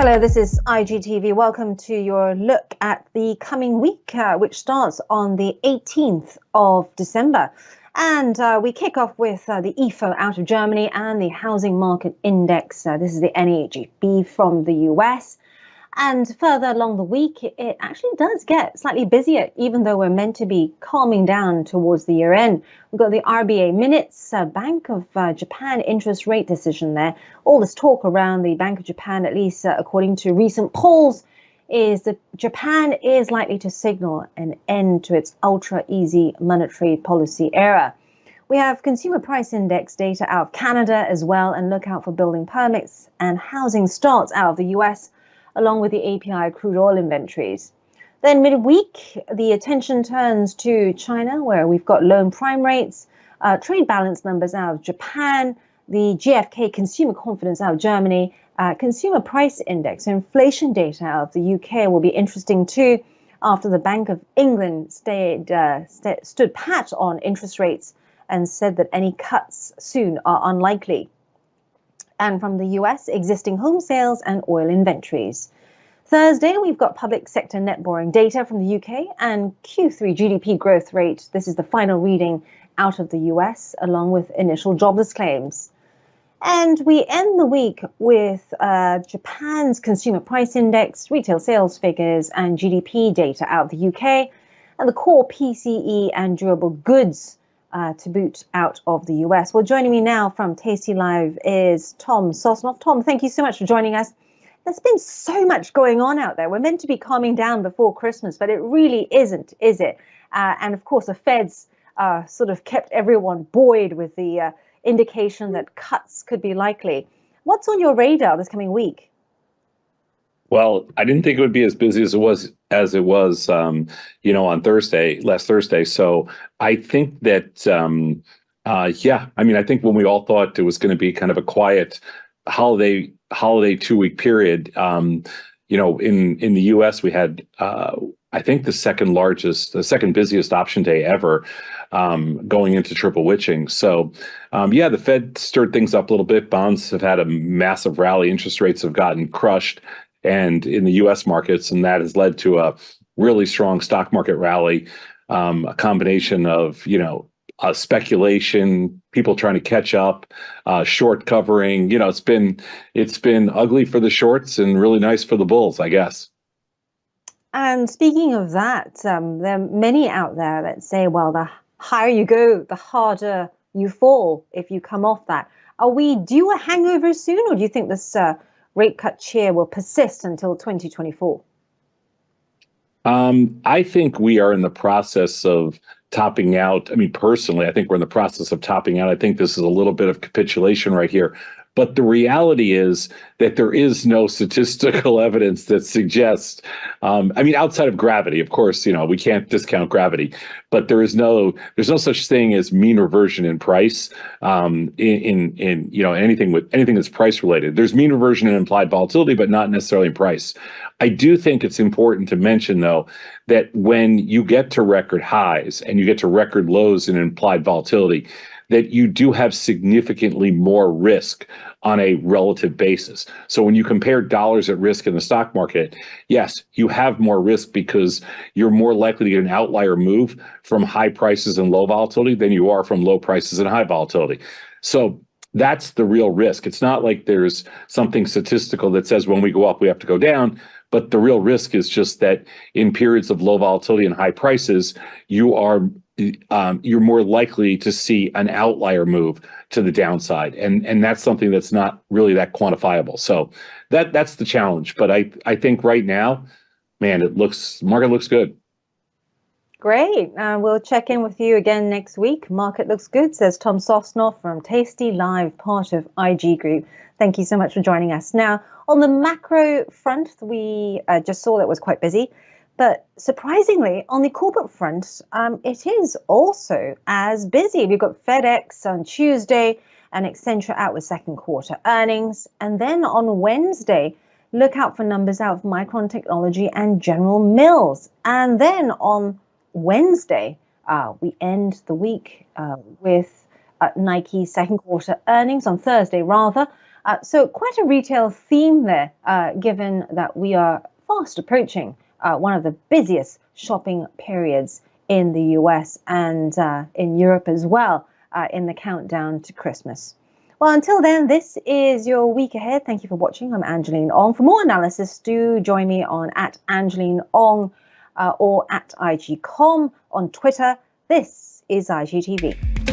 Hello, this is IGTV. Welcome to your look at the coming week, which starts on the 18th of December. And we kick off with the IFO out of Germany and the Housing Market Index. This is the NAGB from the US. And further along the week, it actually does get slightly busier, even though we're meant to be calming down towards the year end. We've got the RBA minutes, Bank of Japan interest rate decision there. All this talk around the Bank of Japan, at least according to recent polls, is that Japan is likely to signal an end to its ultra easy monetary policy era. We have consumer price index data out of Canada as well, and look out for building permits and housing starts out of the US, along with the API crude oil inventories. Then midweek, the attention turns to China, where we've got loan prime rates, trade balance numbers out of Japan, the GfK consumer confidence out of Germany, consumer price index, inflation data out of the UK will be interesting too, after the Bank of England stood pat on interest rates and said that any cuts soon are unlikely. And from the US, existing home sales and oil inventories. Thursday, we've got public sector net borrowing data from the UK and Q3 GDP growth rate. This is the final reading out of the US, along with initial jobless claims. And we end the week with Japan's consumer price index, retail sales figures, and GDP data out of the UK, and the core PCE and durable goods to boot out of the US. Well, joining me now from Tasty Live is Tom Sosnoff. Tom, thank you so much for joining us. There's been so much going on out there. We're meant to be calming down before Christmas, but it really isn't, is it? And of course, the Feds sort of kept everyone buoyed with the indication that cuts could be likely. What's on your radar this coming week? Well, I didn't think it would be as busy as it was on last Thursday. So I think that, I think when we all thought it was going to be kind of a quiet holiday 2-week period, in the US, we had, I think the second busiest option day ever, going into triple witching. So, the Fed stirred things up a little bit. Bonds have had a massive rally. Interest rates have gotten crushed, and in the U.S. markets, and that has led to a really strong stock market rally, a combination of, speculation, people trying to catch up, short covering. It's been ugly for the shorts and really nice for the bulls, I guess. And speaking of that, there are many out there that say, well, the higher you go, the harder you fall if you come off that. Are we due a hangover soon, or do you think this rate cut cheer will persist until 2024? I think we are in the process of topping out. I mean, personally, I think we're in the process of topping out. I think this is a little bit of capitulation right here. But the reality is that there is no statistical evidence that suggests, outside of gravity, of course, we can't discount gravity, but there's no such thing as mean reversion in price, anything that's price related. There's mean reversion in implied volatility, but not necessarily in price. I do think it's important to mention, though, that when you get to record highs and you get to record lows in implied volatility, that you do have significantly more risk on a relative basis. So when you compare dollars at risk in the stock market, yes, you have more risk because you're more likely to get an outlier move from high prices and low volatility than you are from low prices and high volatility. So that's the real risk. It's not like there's something statistical that says when we go up, we have to go down. But the real risk is just that in periods of low volatility and high prices, you're more likely to see an outlier move to the downside, and that's something that's not really that quantifiable. So that's the challenge. But I think right now, man, market looks good. Great. We'll check in with you again next week. Market looks good, says Tom Sosnoff from Tasty Live, part of IG Group. Thank you so much for joining us. Now, on the macro front, we just saw that it was quite busy. But surprisingly, on the corporate front, it is also as busy. We've got FedEx on Tuesday and Accenture out with second quarter earnings. And then on Wednesday, look out for numbers out of Micron Technology and General Mills. And then on Wednesday, we end the week with Nike second quarter earnings on Thursday, rather. So quite a retail theme there, given that we are fast approaching one of the busiest shopping periods in the US and in Europe as well, in the countdown to Christmas. Well, until then, this is your week ahead. Thank you for watching. I'm Angeline Ong. For more analysis, do join me on @Angeline Ong or @IGCom on Twitter. This is IGTV.